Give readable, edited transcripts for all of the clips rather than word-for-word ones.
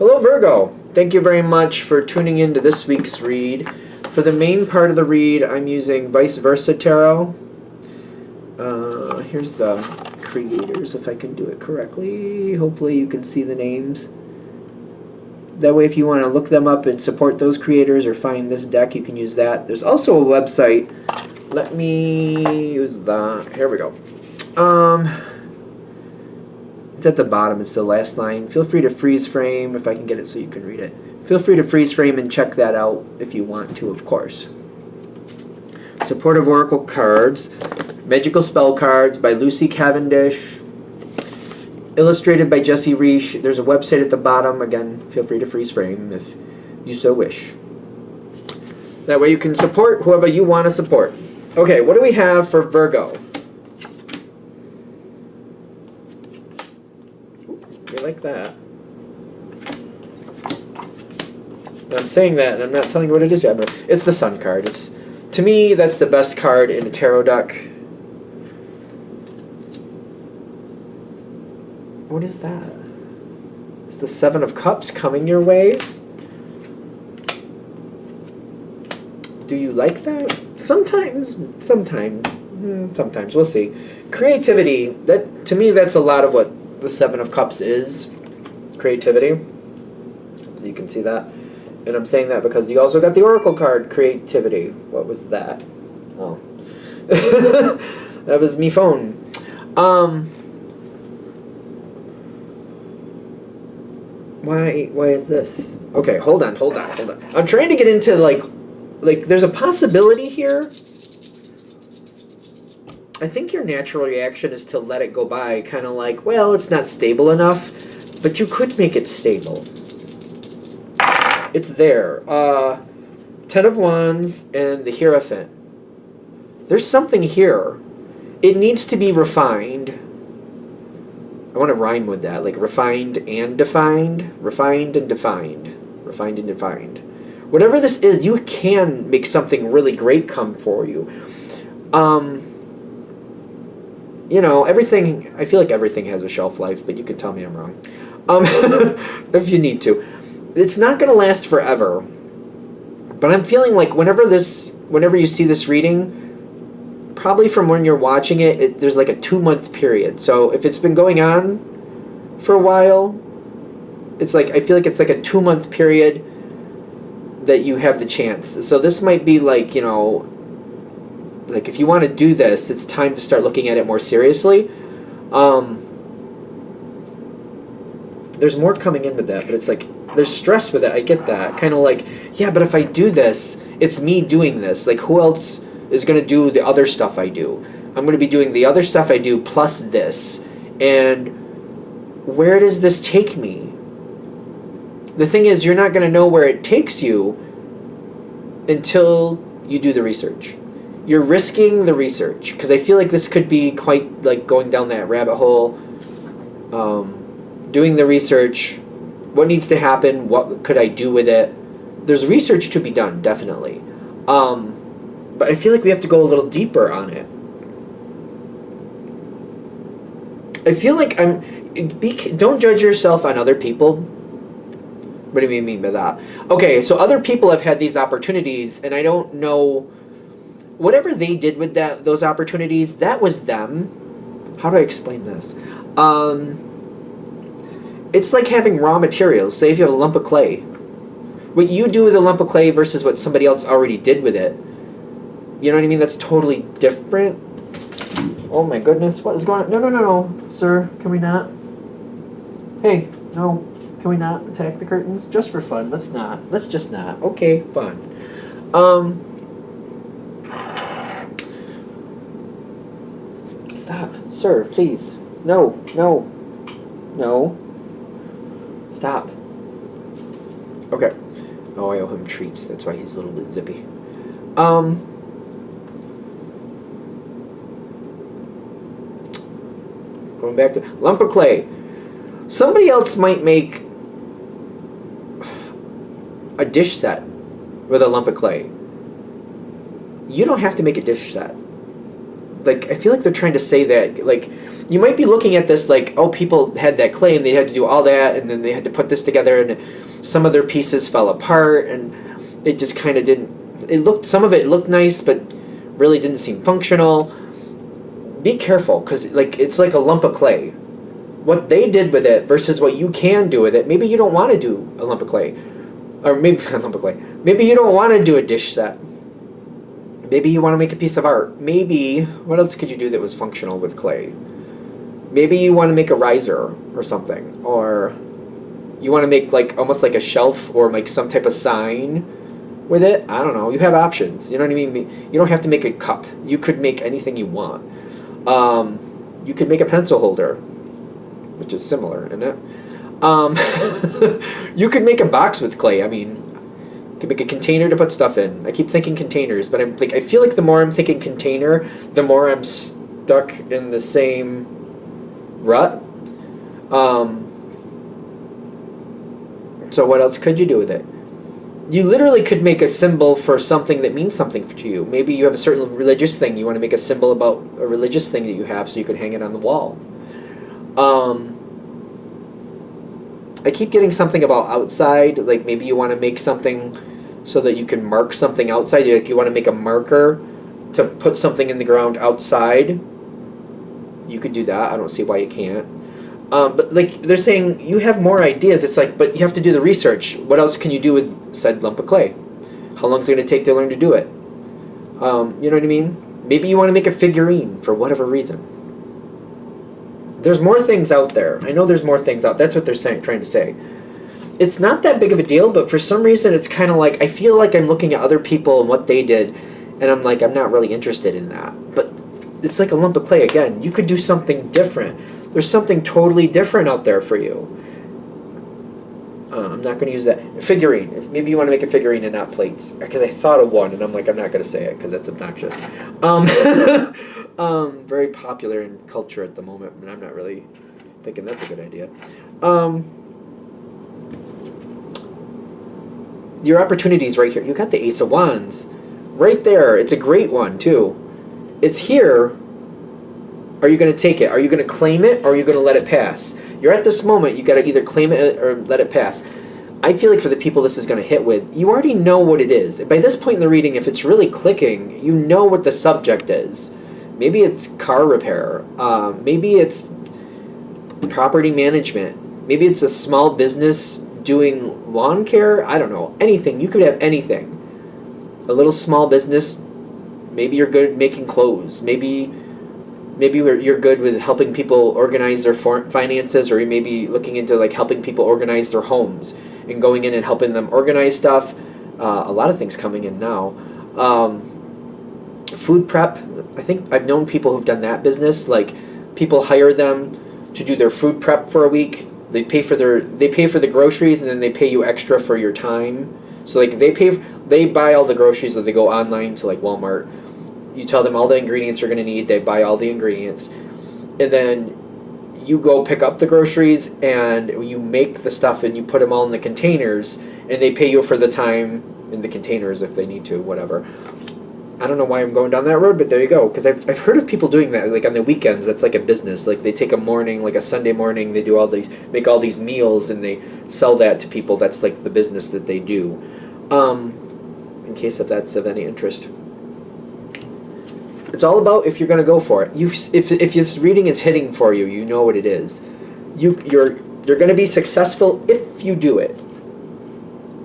Hello, Virgo. Thank you very much for tuning in to this week's read. For the main part of the read, I'm using Vice Versa Tarot. Here's the creators, if I can do it correctly. Hopefully you can see the names. That way, if you want to look them up and support those creators or find this deck, you can use that. There's also a website. Let me use that. Here we go. It's at the bottom. It's the last line. Feel free to freeze frame if I can get it so you can read it. Feel free to freeze frame and check that out if you want to, of course. Supportive Oracle cards. Magical Spell Cards by Lucy Cavendish. Illustrated by Jesse Reish. There's a website at the bottom. Again, feel free to freeze frame if you so wish. That way you can support whoever you want to support. Okay, what do we have for Virgo? We like that. And I'm saying that, and I'm not telling you what it is yet, but it's the Sun card. To me, that's the best card in a tarot deck. What is that? It's the Seven of Cups coming your way. Do you like that? Sometimes. We'll see. Creativity. That, to me, that's a lot of what the Seven of Cups is. Creativity. So you can see that. And I'm saying that because you also got the Oracle card, Creativity. What was that? Oh. That was me phone. Why is this? Okay, hold on. I'm trying to get into like there's a possibility here. I think your natural reaction is to let it go by, kind of like, well, it's not stable enough, but you could make it stable. It's there. Ten of Wands and the Hierophant. There's something here. It needs to be refined. I want to rhyme with that, like refined and defined. Refined and defined. Refined and defined. Whatever this is, you can make something really great come for you. You know, everything, I feel like everything has a shelf life, but you can tell me I'm wrong. If you need to. It's not going to last forever. But I'm feeling like whenever you see this reading, probably from when you're watching it, there's like a 2-month period. So if it's been going on for a while, it's like, I feel like it's like a 2-month period that you have the chance. So this might be like, you know, like if you want to do this, it's time to start looking at it more seriously. There's more coming in with that, but it's like, there's stress with it. I get that. Kind of like, yeah, but if I do this, it's me doing this. Like, who else is going to do the other stuff I do? I'm going to be doing the other stuff I do plus this. And where does this take me? The thing is, you're not going to know where it takes you until you do the research. You're risking the research, because I feel like this could be quite like going down that rabbit hole. Doing the research. What needs to happen? What could I do with it? There's research to be done, definitely. But I feel like we have to go a little deeper on it. I feel like don't judge yourself on other people. What do you mean by that? Okay, so other people have had these opportunities, and I don't know. Whatever they did with those opportunities, that was them. How do I explain this? It's like having raw materials. Say if you have a lump of clay. What you do with a lump of clay versus what somebody else already did with it. You know what I mean? That's totally different. Oh my goodness, what is going on? No. Sir, can we not? Hey, no. Can we not attack the curtains? Just for fun. Let's not. Let's just not. Okay, fun. Stop. Sir, please. No. Stop. Okay. Oh, I owe him treats. That's why he's a little bit zippy. Going back to lump of clay. Somebody else might make a dish set with a lump of clay. You don't have to make a dish set. like, I feel like they're trying to say that, like, you might be looking at this like, oh, people had that clay and they had to do all that, and then they had to put this together, and some of their pieces fell apart, and it just kind of didn't, some of it looked nice, but really didn't seem functional. Be careful, because, like, it's like a lump of clay. What they did with it versus what you can do with it, maybe you don't want to do a lump of clay. Or maybe, a lump of clay. Maybe you don't want to do a dish set. Maybe you want to make a piece of art. Maybe, what else could you do that was functional with clay? Maybe you want to make a riser or something. Or you want to make, like, almost like a shelf or, like, some type of sign with it. I don't know. You have options. You know what I mean? You don't have to make a cup. You could make anything you want. You could make a pencil holder, which is similar, isn't it? You could make a box with clay. I mean, you could make a container to put stuff in. I keep thinking containers, but I feel like the more I'm thinking container, the more I'm stuck in the same rut. So what else could you do with it? You literally could make a symbol for something that means something to you. Maybe you have a certain religious thing. You want to make a symbol about a religious thing that you have so you can hang it on the wall. I keep getting something about outside. Like, maybe you want to make something so that you can mark something outside. Like, you want to make a marker to put something in the ground outside. You could do that. I don't see why you can't. But, like, they're saying you have more ideas. It's like, but you have to do the research. What else can you do with said lump of clay? How long is it going to take to learn to do it? You know what I mean? Maybe you want to make a figurine for whatever reason. There's more things out there. I know there's more things out. That's what they're trying to say. It's not that big of a deal, but for some reason it's kind of like, I feel like I'm looking at other people and what they did, and I'm like, I'm not really interested in that. But it's like a lump of clay again. You could do something different. There's something totally different out there for you. I'm not going to use that. Figurine. Maybe you want to make a figurine and not plates. Because I thought of one, and I'm like, I'm not going to say it because that's obnoxious. Very popular in culture at the moment, and I'm not really thinking that's a good idea. Your opportunities right here. You got the Ace of Wands. Right there. It's a great one, too. It's here. Are you going to take it? Are you going to claim it, or are you going to let it pass? You're at this moment, you got to either claim it or let it pass. I feel like for the people this is going to hit with, you already know what it is. By this point in the reading, if it's really clicking, you know what the subject is. Maybe it's car repair. Maybe it's property management. Maybe it's a small business doing lawn care. I don't know. Anything. You could have anything. A little small business. Maybe you're good at making clothes. Maybe you're good with helping people organize their finances, or you may be looking into like helping people organize their homes and going in and helping them organize stuff. A lot of things coming in now. Food prep. I think I've known people who've done that business. Like, people hire them to do their food prep for a week. They pay for the groceries, and then they pay you extra for your time. So like they buy all the groceries, or they go online to like Walmart. You tell them all the ingredients you're going to need. They buy all the ingredients. And then you go pick up the groceries, and you make the stuff, and you put them all in the containers, and they pay you for the time in the containers if they need to, whatever. I don't know why I'm going down that road, but there you go. Because I've heard of people doing that, like on the weekends. That's like a business. Like, they take a morning, like a Sunday morning, they do make all these meals, and they sell that to people. That's like the business that they do. In case if that's of any interest. It's all about if you're going to go for it. If this reading is hitting for you, you know what it is. You're going to be successful if you do it.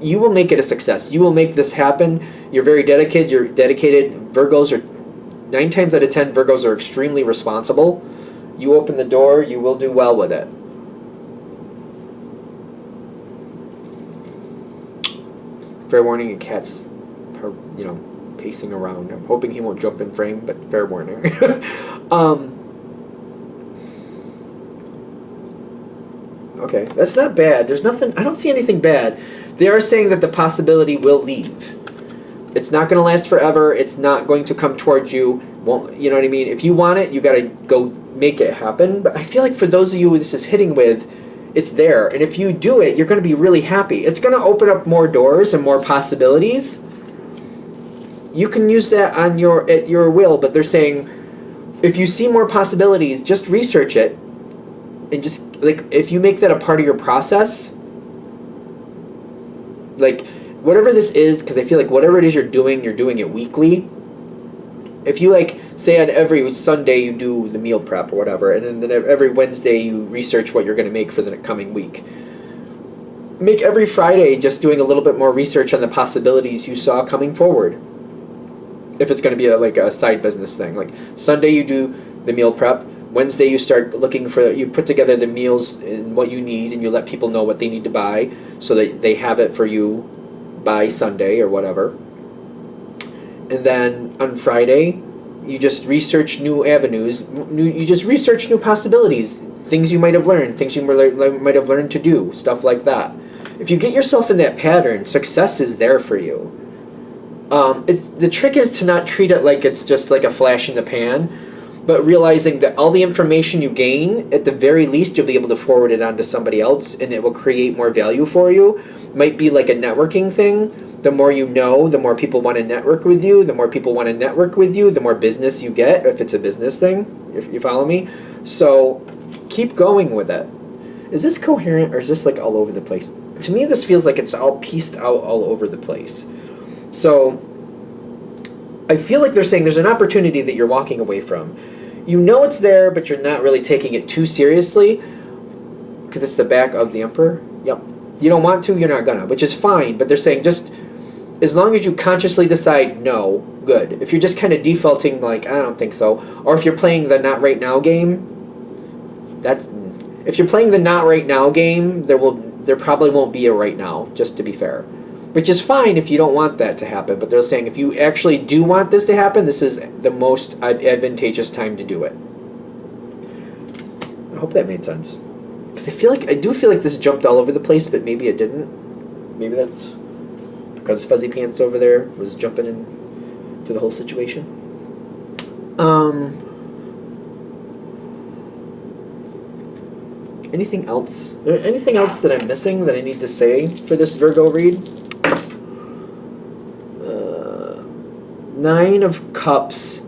You will make it a success. You will make this happen. You're very dedicated. You're dedicated. Virgos are 9 times out of 10. Virgos are extremely responsible. You open the door, you will do well with it. Fair warning: a cat's, pacing around. I'm hoping he won't jump in frame, but fair warning. Okay, that's not bad. There's nothing. I don't see anything bad. They are saying that the possibility will leave. It's not going to last forever. It's not going to come towards you. You know what I mean? If you want it, you got to go make it happen. But I feel like for those of you who this is hitting with, it's there. And if you do it, you're going to be really happy. It's going to open up more doors and more possibilities. You can use that at your will, but they're saying if you see more possibilities, just research it. And just, like, if you make that a part of your process, like, whatever this is, because I feel like whatever it is you're doing it weekly. If you, like, say on every Sunday you do the meal prep or whatever, and then every Wednesday you research what you're going to make for the coming week. Make every Friday just doing a little bit more research on the possibilities you saw coming forward. If it's going to be a side business thing. Like, Sunday you do the meal prep. Wednesday you start looking for, you put together the meals and what you need, and you let people know what they need to buy so that they have it for you by Sunday or whatever. And then on Friday, you just research new avenues. You just research new possibilities, things you might have learned, things you might have learned to do, stuff like that. If you get yourself in that pattern, success is there for you. The trick is to not treat it like it's just like a flash in the pan, but realizing that all the information you gain, at the very least, you'll be able to forward it on to somebody else, and it will create more value for you. Might be like a networking thing. The more you know, the more people want to network with you. The more people want to network with you, the more business you get, if it's a business thing, if you follow me. So keep going with it. Is this coherent, or is this like all over the place? To me, this feels like it's all pieced out all over the place. So I feel like they're saying there's an opportunity that you're walking away from. You know it's there, but you're not really taking it too seriously, because it's the back of the Emperor. Yep. You don't want to, you're not gonna, which is fine, but they're saying just as long as you consciously decide no, good. If you're just kind of defaulting like, I don't think so, or if you're playing the not right now game, if you're playing the not right now game, there probably won't be a right now, just to be fair. Which is fine if you don't want that to happen, but they're saying if you actually do want this to happen, this is the most advantageous time to do it. I hope that made sense. Because I do feel like this jumped all over the place, but maybe it didn't. Maybe that's because Fuzzy Pants over there was jumping into the whole situation. Anything else? Anything else that I'm missing that I need to say for this Virgo read? 9 of Cups,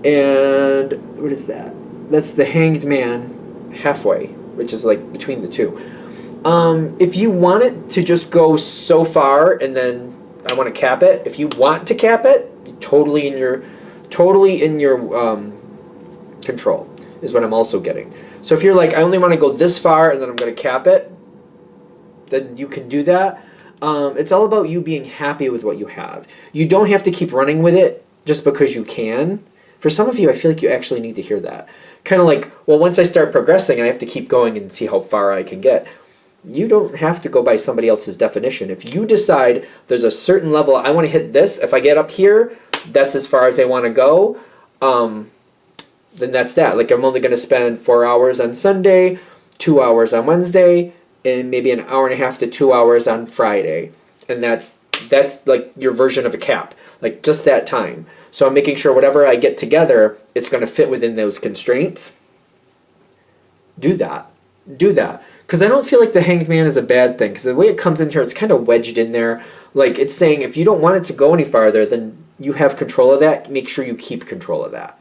and what is that? That's the Hanged Man halfway, which is like between the two. If you want it to just go so far and then I want to cap it, if you want to cap it, totally in your control is what I'm also getting. So if you're like, I only want to go this far and then I'm going to cap it, then you can do that. It's all about you being happy with what you have. You don't have to keep running with it just because you can. For some of you, I feel like you actually need to hear that. Kind of like, well, once I start progressing, I have to keep going and see how far I can get. You don't have to go by somebody else's definition. If you decide there's a certain level, I want to hit this, if I get up here, that's as far as I want to go, then that's that. Like, I'm only going to spend 4 hours on Sunday, 2 hours on Wednesday, and maybe an hour and a half to 2 hours on Friday. And that's like your version of a cap, like just that time. So I'm making sure whatever I get together, it's going to fit within those constraints. Do that. Because I don't feel like the Hanged Man is a bad thing, because the way it comes in here, it's kind of wedged in there. Like, it's saying if you don't want it to go any farther, then you have control of that. Make sure you keep control of that.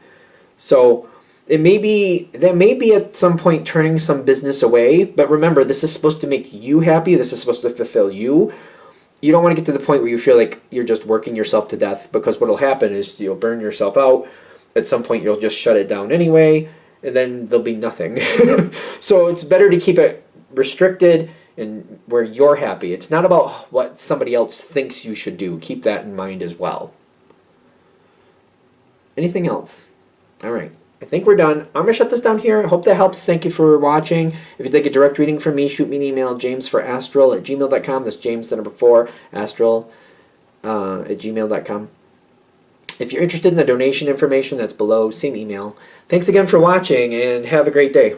So that may be at some point turning some business away, but remember, this is supposed to make you happy. This is supposed to fulfill you. You don't want to get to the point where you feel like you're just working yourself to death, because what will happen is you'll burn yourself out. At some point, you'll just shut it down anyway, and then there'll be nothing. So it's better to keep it restricted and where you're happy. It's not about what somebody else thinks you should do. Keep that in mind as well. Anything else? All right. I think we're done. I'm going to shut this down here. I hope that helps. Thank you for watching. If you'd like a direct reading from me, shoot me an email, jamesforastral@gmail.com. That's James, the number 4, astral @gmail.com. If you're interested in the donation information, that's below, same email. Thanks again for watching, and have a great day.